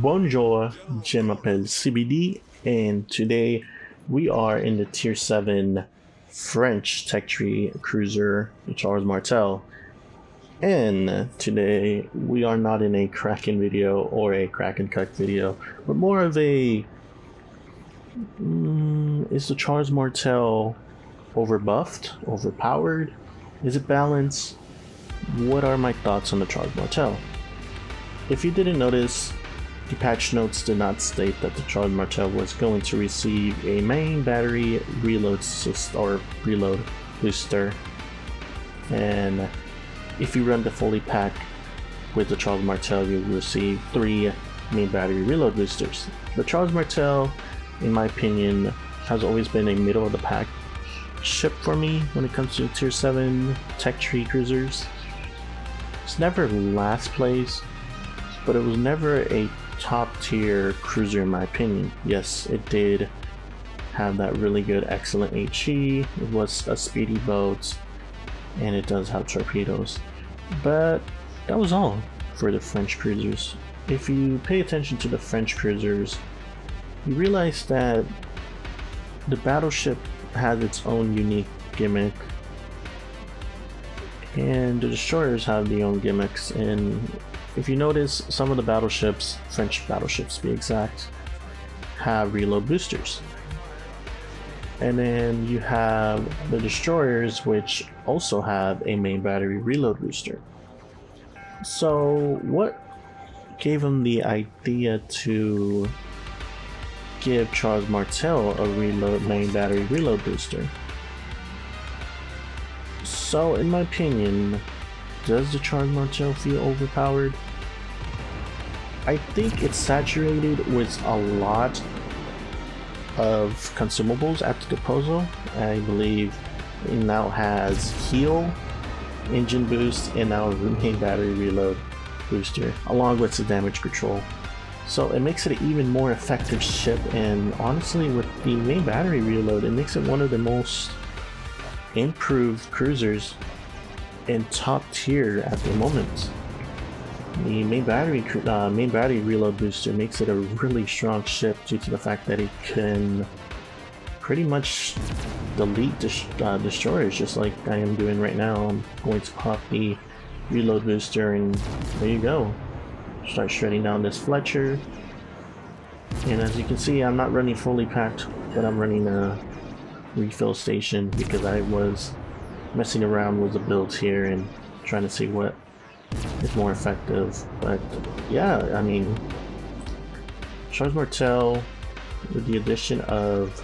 Bonjour, je m'appelle CBD, and today we are in the Tier 7 French Tech Tree Cruiser, Charles Martel. And today we are not in a Kraken video or a Kraken Cut video, but more of a is the Charles Martel overbuffed, overpowered? Is it balanced? What are my thoughts on the Charles Martel? If you didn't notice, the patch notes did not state that the Charles Martel was going to receive a main battery reload booster, and if you run the fully pack with the Charles Martel, you'll receive 3 main battery reload boosters. The Charles Martel, in my opinion, has always been a middle of the pack ship for me when it comes to Tier 7 Tech Tree Cruisers. It's never last place, but it was never a top tier cruiser in my opinion. Yes, it did have that really good excellent HE, it was a speedy boat, and it does have torpedoes, but that was all for the French cruisers. If you pay attention to the French cruisers, you realize that the battleship has its own unique gimmick, and the destroyers have their own gimmicks. And if you notice, some of the battleships, French battleships to be exact, have reload boosters. And then you have the destroyers, which also have a main battery reload booster. So what gave them the idea to give Charles Martel a main battery reload booster? So in my opinion, does the Charles Martel feel overpowered? I think it's saturated with a lot of consumables at the disposal. I believe it now has heal, engine boost, and now a main battery reload booster, along with the damage control. So it makes it an even more effective ship, and honestly with the main battery reload, it makes it one of the most improved cruisers in top tier at the moment. The main battery reload booster makes it a really strong ship due to the fact that it can pretty much delete destroyers, just like I am doing right now. I'm going to pop the reload booster, and there you go. Start shredding down this Fletcher. And as you can see, I'm not running fully packed, but I'm running a refill station because I was messing around with the builds here and trying to see what is more effective. But yeah, I mean, Charles Martel, with the addition of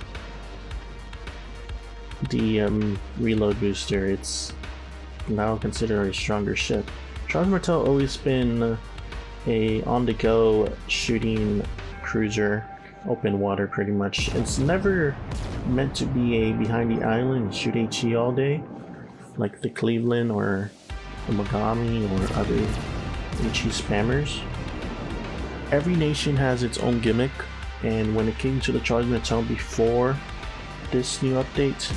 the reload booster, it's now considered a stronger ship. Charles Martel always been a on-the-go shooting cruiser, open water pretty much. It's never meant to be a behind the island shoot HE all day like the Cleveland or the Mogami or other HE spammers. Every nation has its own gimmick, and when it came to the Charles Martel before this new update,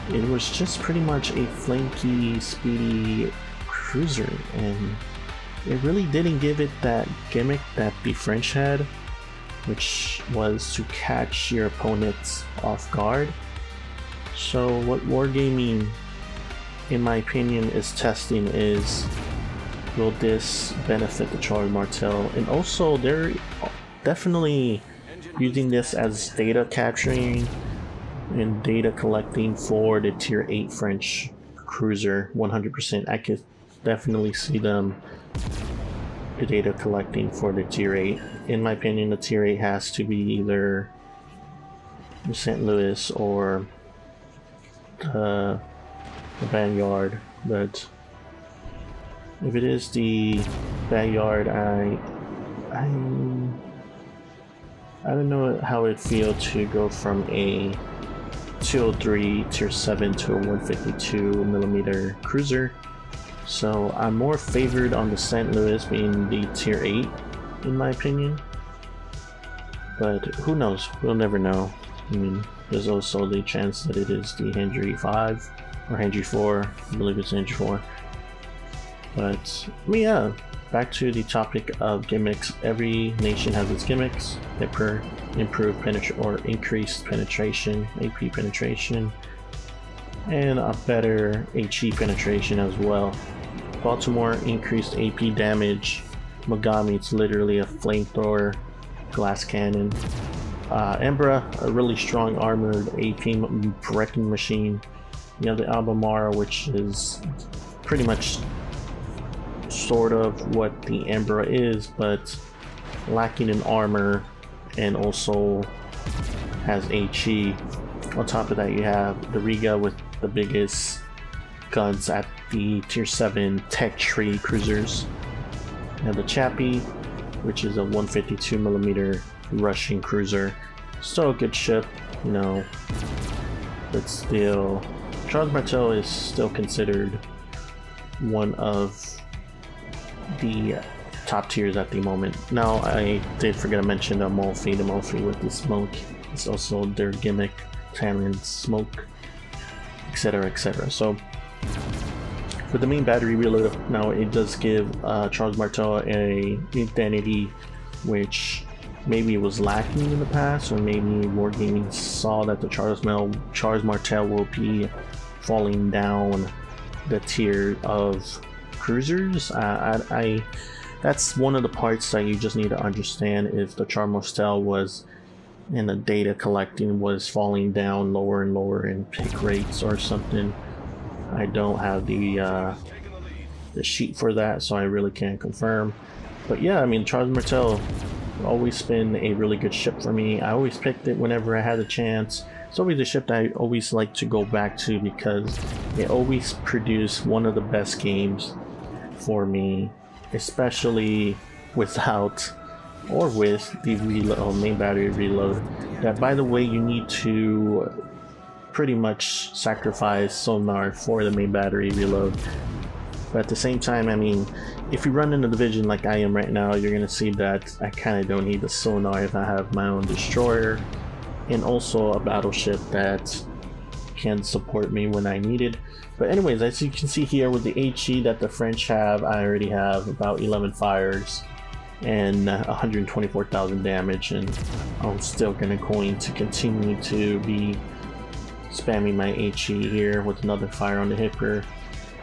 it was just pretty much a flanky, speedy cruiser, and it really didn't give it that gimmick that the French had, which was to catch your opponents off guard. So what Wargaming, in my opinion, is testing is, will this benefit the Charles Martel? And also they're definitely using this as data capturing and data collecting for the Tier 8 French cruiser 100%. I could definitely see them the data collecting for the Tier 8. In my opinion, the Tier 8 has to be either the St. Louis or the Vanguard, but if it is the Vanguard, I don't know how it'd feel to go from a 203 Tier 7 to a 152mm cruiser. So I'm more favored on the St. Louis being the Tier 8 in my opinion, but who knows, we'll never know. I mean, there's also the chance that it is the Hendry 5 or Hendry 4, I believe it's Hendry 4. But yeah, back to the topic of gimmicks. Every nation has its gimmicks. Hipper, improved penetration or increased penetration, AP penetration, and a better HE penetration as well. Baltimore, increased AP damage. Mogami, it's literally a flamethrower, glass cannon. Embra, a really strong armored AP wrecking machine. You have the Albemarle, which is pretty much sort of what the Embra is, but lacking in armor, and also has HE. On top of that, you have the Riga with the biggest guns at the tier 7 tech tree cruisers. You have the Chappie, which is a 152mm Russian cruiser. Still a good ship, you know, but still, Charles Martel is still considered one of the top tiers at the moment. Now, I did forget to mention the Amalfi. The Amalfi with the smoke is also their gimmick, Italian smoke, etc, etc. So with the main battery reload, now it does give Charles Martel a identity which maybe it was lacking in the past, or maybe Wargaming saw that the Charles Martel will be falling down the tier of cruisers. That's one of the parts that you just need to understand. If the Charles Martel was in the data collecting was falling down lower and lower in pick rates or something. I don't have the sheet for that, so I really can't confirm. But yeah, I mean, Charles Martel always been a really good ship for me. I always picked it whenever I had a chance. It's always a ship that I always like to go back to because it always produced one of the best games for me, especially without or with the reload, main battery reload. That, by the way, you need to pretty much sacrifice sonar for the main battery reload. But at the same time, I mean, if you run in a division like I am right now, you're gonna see that I kind of don't need the sonar if I have my own destroyer and also a battleship that can support me when I need it. But anyways, as you can see here with the HE that the French have, I already have about 11 fires and 124,000 damage, and I'm still going to continue to be spamming my HE here with another fire on the Hipper.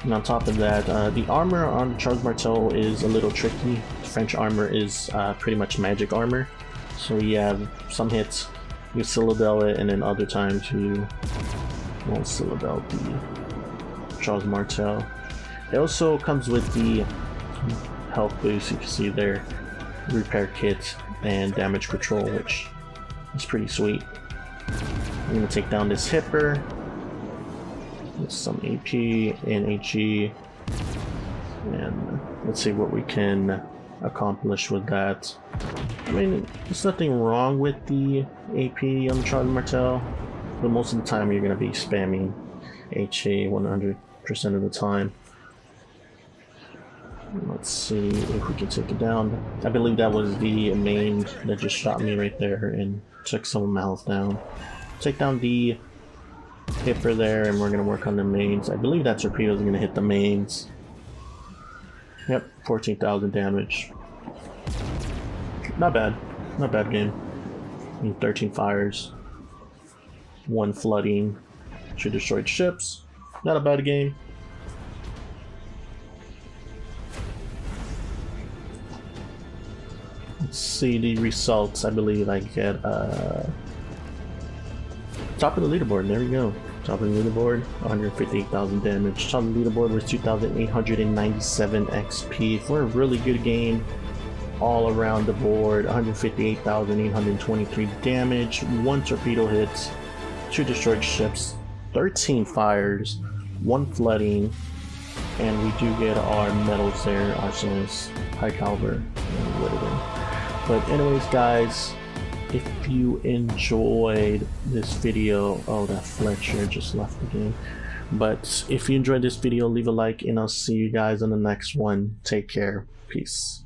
And on top of that, the armor on Charles Martel is a little tricky. French armor is pretty much magic armor, so you have some hits you Citadel it, and then other times you won't Citadel the Charles Martel. It also comes with the health boost, you can see there, repair kit, and damage control, which is pretty sweet. I'm gonna take down this Hipper with some AP and HE, and let's see what we can accomplish with that. I mean, there's nothing wrong with the AP on the Charles Martel, but most of the time you're gonna be spamming HE 100% of the time. Let's see if we can take it down. I believe that was the main that just shot me right there and took some of my health down. Take down the Hipper there, and we're going to work on the mains. I believe that torpedo is going to hit the mains. Yep, 14,000 damage. Not bad. Not bad game. I mean, 13 fires. 1 flooding. 2 destroyed ships. Not a bad game. Let's see the results. I believe I get top of the leaderboard. There we go. Top of the leaderboard, 158,000 damage. Top of the leaderboard was 2,897 XP for a really good game all around the board. 158,823 damage, 1 torpedo hit, 2 destroyed ships, 13 fires, 1 flooding, and we do get our medals there, arsonist, high caliber, and whatever. But anyways, guys, if you enjoyed this video, oh, that Fletcher just left the game. But if you enjoyed this video, leave a like, and I'll see you guys on the next one. Take care. Peace.